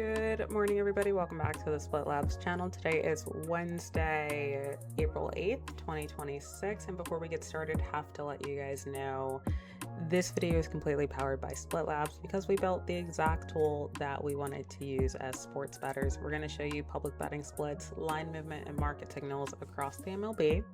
Good morning, everybody. Welcome back to the Split Labs channel. Today is Wednesday, April 8th, 2026. And before we get started, have to let you guys know this video is completely powered by Split Labs because we built the exact tool that we wanted to use as sports bettors. We're going to show you public betting splits, line movement, and market signals across the MLB.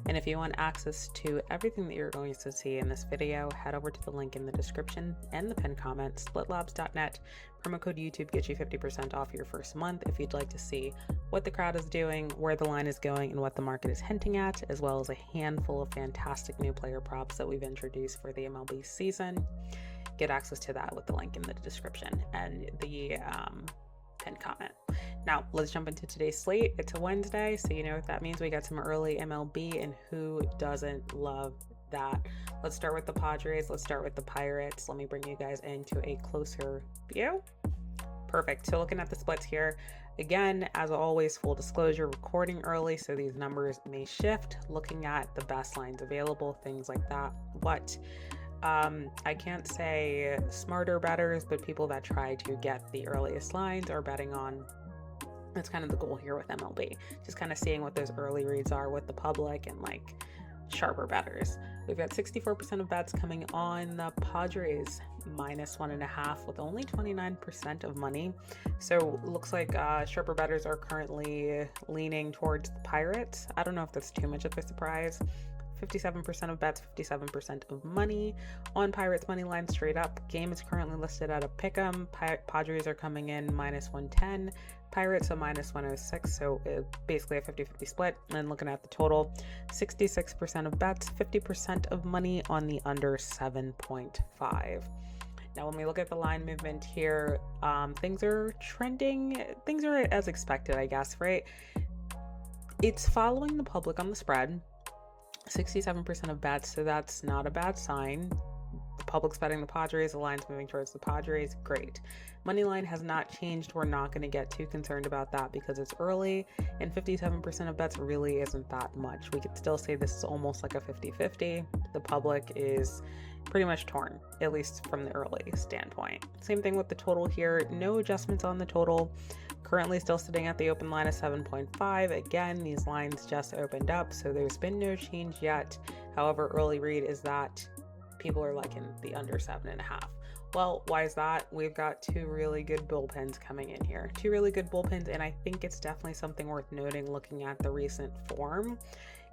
And if you want access to everything that you're going to see in this video, head over to the link in the description and the pinned comment, splitlabs.net. Promo code YouTube gets you 50% off your first month if you'd like to see what the crowd is doing, where the line is going, and what the market is hinting at, as well as a handful of fantastic new player props that we've introduced for the MLB season. Get access to that with the link in the description and the pinned comment. Now, let's jump into today's slate. It's a Wednesday, so you know what that means. We got some early MLB, and who doesn't love that? Let's start with the Padres. Let's start with the Pirates. Let me bring you guys into a closer view. Perfect. So looking at the splits here, again, as always, full disclosure, recording early, so these numbers may shift. Looking at the best lines available, things like that. I can't say smarter bettors, but people that try to get the earliest lines are betting on. That's kind of the goal here with MLB. Just kind of seeing what those early reads are with the public and like sharper bettors. We've got 64% of bets coming on the Padres -1.5 with only 29% of money. So looks like sharper bettors are currently leaning towards the Pirates. I don't know if that's too much of a surprise. 57% of bets, 57% of money on Pirates money line straight up. Game is currently listed at a pick'em. Padres are coming in -110, Pirates a -106, so basically a 50-50 split. And looking at the total, 66% of bets, 50% of money on the under 7.5. Now, when we look at the line movement here, things are trending. Things are as expected, I guess, right? It's following the public on the spread. 67% of bets, so that's not a bad sign. The public's betting the Padres, the line's moving towards the Padres, great. Money line has not changed. We're not going to get too concerned about that because it's early, and 57% of bets really isn't that much. We could still say this is almost like a 50-50. The public is pretty much torn, at least from the early standpoint. Same thing with the total here. No adjustments on the total. Currently still sitting at the open line of 7.5. Again, these lines just opened up, so there's been no change yet. However, early read is that people are liking the under 7.5. Well, why is that? We've got two really good bullpens coming in here. Two really good bullpens, and I think it's definitely something worth noting looking at the recent form.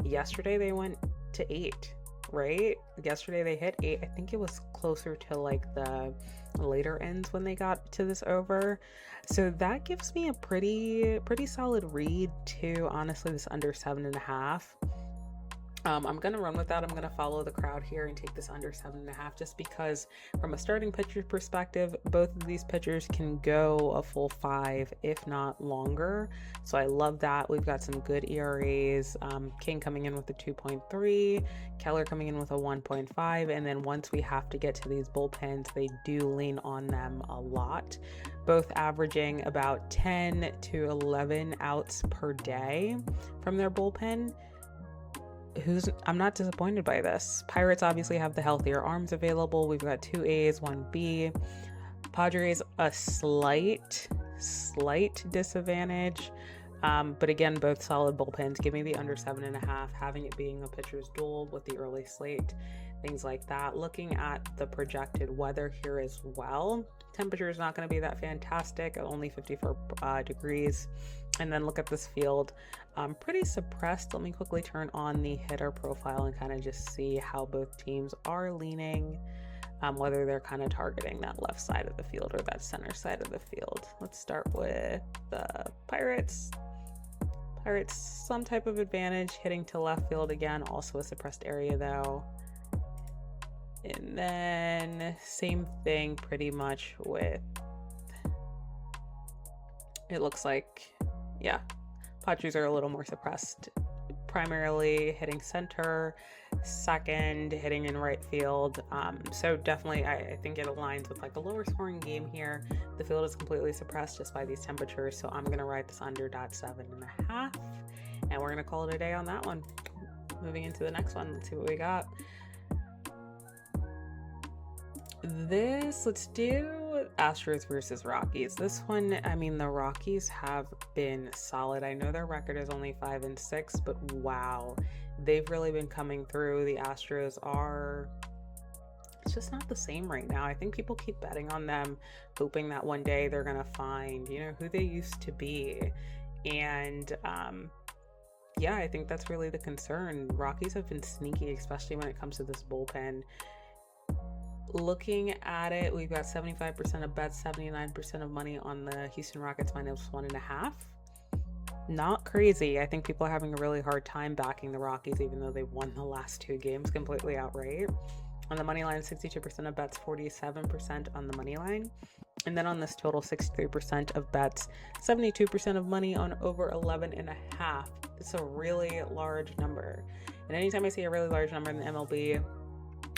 Yesterday they went to 8. Right? Yesterday they hit 8. I think it was closer to like the later ends when they got to this over. So that gives me a pretty solid read to honestly this under 7.5. I'm going to run with that. I'm going to follow the crowd here and take this under 7.5 just because from a starting pitcher perspective, both of these pitchers can go a full 5, if not longer. So I love that. We've got some good ERAs. King coming in with a 2.3, Keller coming in with a 1.5. And then once we have to get to these bullpens, they do lean on them a lot, both averaging about 10 to 11 outs per day from their bullpen. I'm not disappointed by this. Pirates obviously have the healthier arms available. We've got 2 A's, 1 B. Padres a slight disadvantage. But again, both solid bullpens. Give me the under 7.5, having it being a pitcher's duel with the early slate, things like that. Looking at the projected weather here as well, temperature is not going to be that fantastic at only 54 degrees. And then look at this field, pretty suppressed. Let me quickly turn on the hitter profile and kind of just see how both teams are leaning, whether they're kind of targeting that left side of the field or that center side of the field. Let's start with the Pirates. Pirates, some type of advantage hitting to left field again, also a suppressed area though. And then same thing pretty much with, it looks like, yeah, Padres are a little more suppressed, primarily hitting center, second, hitting in right field. So definitely, I think it aligns with like a lower scoring game here. The field is completely suppressed just by these temperatures, so I'm going to write this under .7.5, and we're going to call it a day on that one. Moving into the next one, let's see what we got. Let's do Astros versus Rockies. This one, I mean, the Rockies have been solid. I know their record is only 5-6, but wow, they've really been coming through. The Astros are, it's just not the same right now. I think people keep betting on them, hoping that one day they're going to find, who they used to be. And, yeah, I think that's really the concern. Rockies have been sneaky, especially when it comes to this bullpen. Looking at it, we've got 75% of bets, 79% of money on the Houston Rockets -1.5. Not crazy. I think people are having a really hard time backing the Rockies, even though they've won the last 2 games completely outright. On the money line, 62% of bets, 47% on the money line. And then on this total, 63% of bets, 72% of money on over 11.5. It's a really large number. And anytime I see a really large number in the MLB,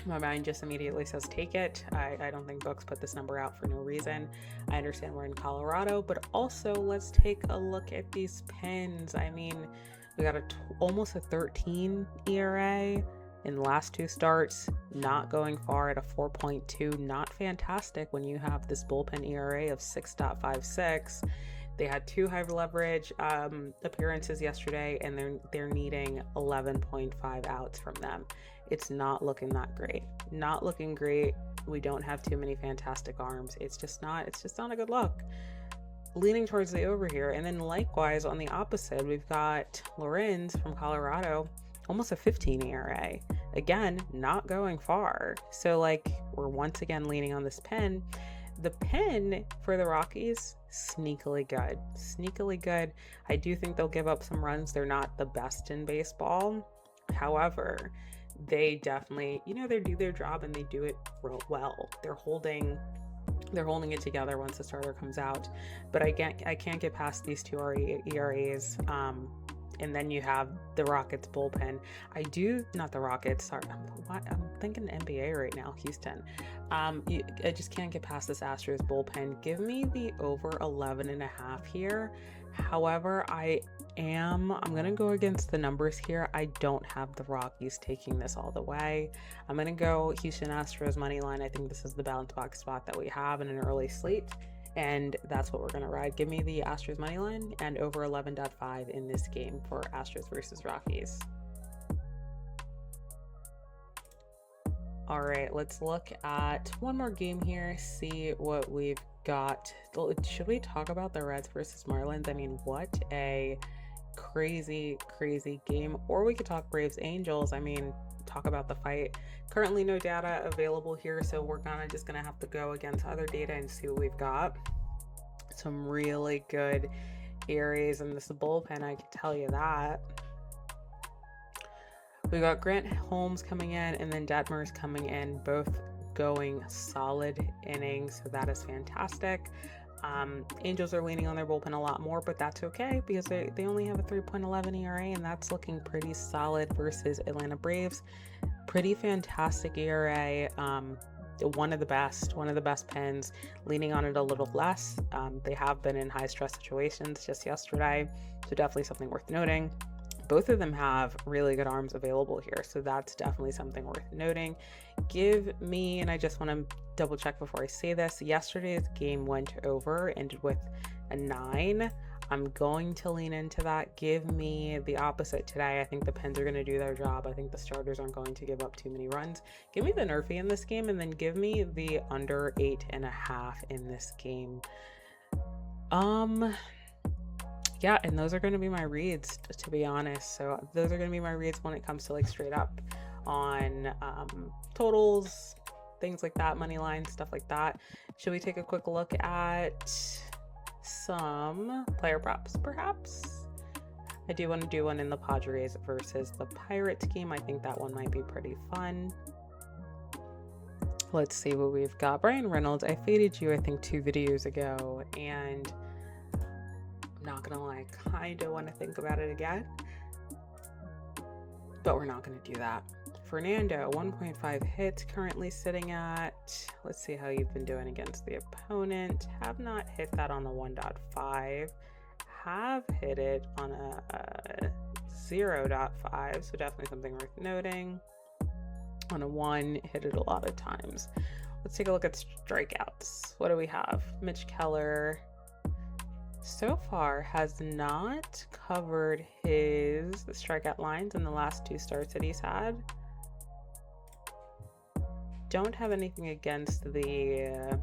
my mind just immediately says take it. I don't think books put this number out for no reason. I understand we're in Colorado, but also let's take a look at these pins. I mean, we got almost a 13 ERA in the last 2 starts, not going far at a 4.2. Not fantastic when you have this bullpen ERA of 6.56. They had 2 high leverage appearances yesterday, and they're needing 11.5 outs from them. It's not looking that great. Not looking great. We don't have too many fantastic arms. It's just not a good look. Leaning towards the over here. And then likewise on the opposite, we've got Lorenz from Colorado, almost a 15 ERA. Again, not going far. So we're once again leaning on this pen. The pen for the Rockies, sneakily good. Sneakily good. I do think they'll give up some runs. They're not the best in baseball. However, they definitely, they do their job and they do it real well. They're holding it together once the starter comes out. But I can't get past these 2 ERAs. And then you have the Rockets bullpen. Not the Rockets, sorry. I'm thinking NBA right now, Houston. I just can't get past this Astros bullpen. Give me the over 11.5 here. However, I'm going to go against the numbers here. I don't have the Rockies taking this all the way. I'm going to go Houston Astros money line. I think this is the balance box spot that we have in an early slate. And that's what we're going to ride. Give me the Astros money line and over 11.5 in this game for Astros versus Rockies. All right, let's look at one more game here, see what we've got. Should we talk about the Reds versus Marlins? I mean, what a crazy game. Or we could talk Braves Angels. I mean, talk about the fight. Currently no data available here, so we're just gonna have to go against other data and see what we've got. Some really good areas in this bullpen, I can tell you that. We got Grant Holmes coming in and then Detmers coming in, both going solid innings, so that is fantastic. Angels are leaning on their bullpen a lot more, but that's okay because they only have a 3.11 ERA, and that's looking pretty solid versus Atlanta Braves. Pretty fantastic ERA. One of the best pens, leaning on it a little less. They have been in high stress situations just yesterday, so definitely something worth noting. Both of them have really good arms available here, so that's definitely something worth noting. Give me, and I just want to double check before I say this, yesterday's game went over, ended with a 9. I'm going to lean into that. Give me the opposite today. I think the Pens are going to do their job. I think the starters aren't going to give up too many runs. Give me the Nerfy in this game, and then give me the under 8.5 in this game. Yeah, and those are going to be my reads, to be honest. So those are going to be my reads when it comes to straight up on totals, things like that, money lines, stuff like that. Should we take a quick look at some player props, perhaps? I do want to do one in the Padres versus the Pirates game. I think that one might be pretty fun. Let's see what we've got. Brian Reynolds, I faded you, I think, 2 videos ago, and I'm not gonna lie, I kind of want to think about it again, but we're not going to do that. Fernando, 1.5 hits, currently sitting at, let's see how you've been doing against the opponent. Have not hit that on the 1.5. Have hit it on a 0.5, so definitely something worth noting. On a 1, hit it a lot of times. Let's take a look at strikeouts. What do we have? Mitch Keller so far has not covered his strikeout lines in the last 2 starts that he's had. Don't have anything against the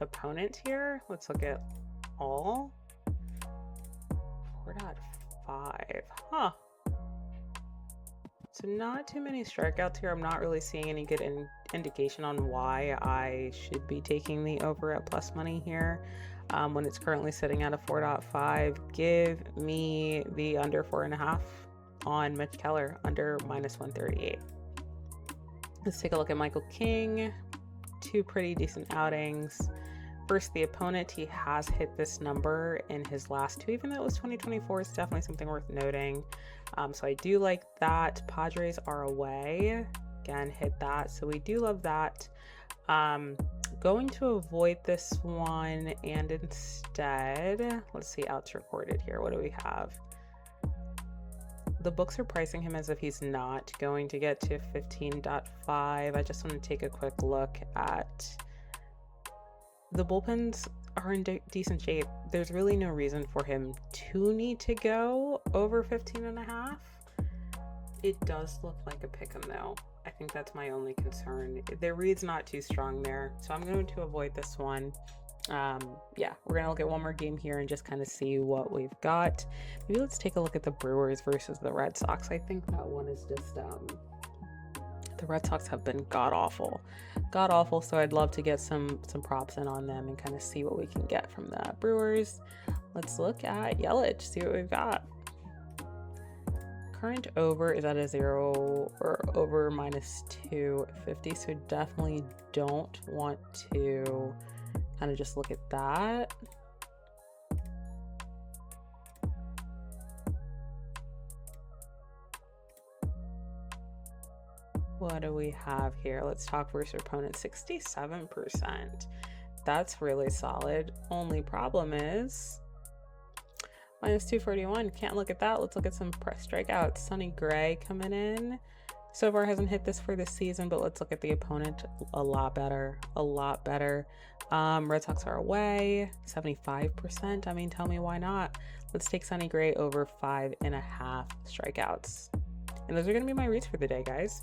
opponent here. Let's look at all. 4.5. Huh. So not too many strikeouts here. I'm not really seeing any good indication on why I should be taking the over at plus money here. When it's currently sitting at a 4.5, give me the under 4.5 on Mitch Keller, under -138. Let's take a look at Michael King. 2 pretty decent outings. Versus the opponent, he has hit this number in his last 2, even though it was 2024. It's definitely something worth noting. So I do like that. Padres are away. Again, hit that. So we do love that. Going to avoid this one, and instead, let's see, outs recorded here. What do we have? The books are pricing him as if he's not going to get to 15.5. I just want to take a quick look at the bullpens are in decent shape. There's really no reason for him to need to go over 15.5. It does look like a pick 'em though. I think that's my only concern. The read's not too strong there, so I'm going to avoid this one. Yeah, we're gonna look at one more game here and just kind of see what we've got. Maybe let's take a look at the Brewers versus the Red Sox. I think that one is just the Red Sox have been god awful, so I'd love to get some props in on them and kind of see what we can get from the Brewers. Let's look at Yelich, see what we've got. Current over is at a 0 or over -250, so definitely don't want to kind of just look at that. What do we have here? Let's talk versus opponent. 67%. That's really solid. Only problem is -241. Can't look at that. Let's look at some press strikeouts. Sonny Gray coming in. So far hasn't hit this for this season, but let's look at the opponent. A lot better. Red Sox are away. 75%. I mean, tell me why not. Let's take Sonny Gray over 5.5 strikeouts. And those are going to be my reads for the day, guys.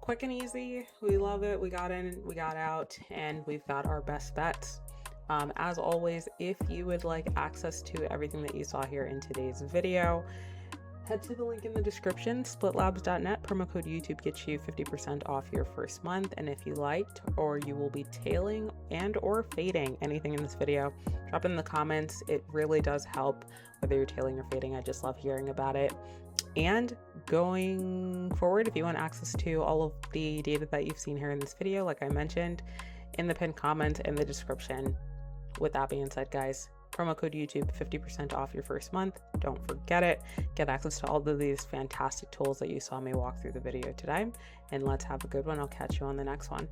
Quick and easy. We love it. We got in, we got out, and we've got our best bets. As always, if you would like access to everything that you saw here in today's video, head to the link in the description, splitlabs.net. Promo code YouTube gets you 50% off your first month. And if you liked, or you will be tailing and or fading anything in this video, drop it in the comments. It really does help, whether you're tailing or fading. I just love hearing about it. And going forward, if you want access to all of the data that you've seen here in this video, like I mentioned, in the pinned comment in the description. With that being said, guys, promo code YouTube, 50% off your first month. Don't forget it. Get access to all of these fantastic tools that you saw me walk through the video today. And let's have a good one. I'll catch you on the next one.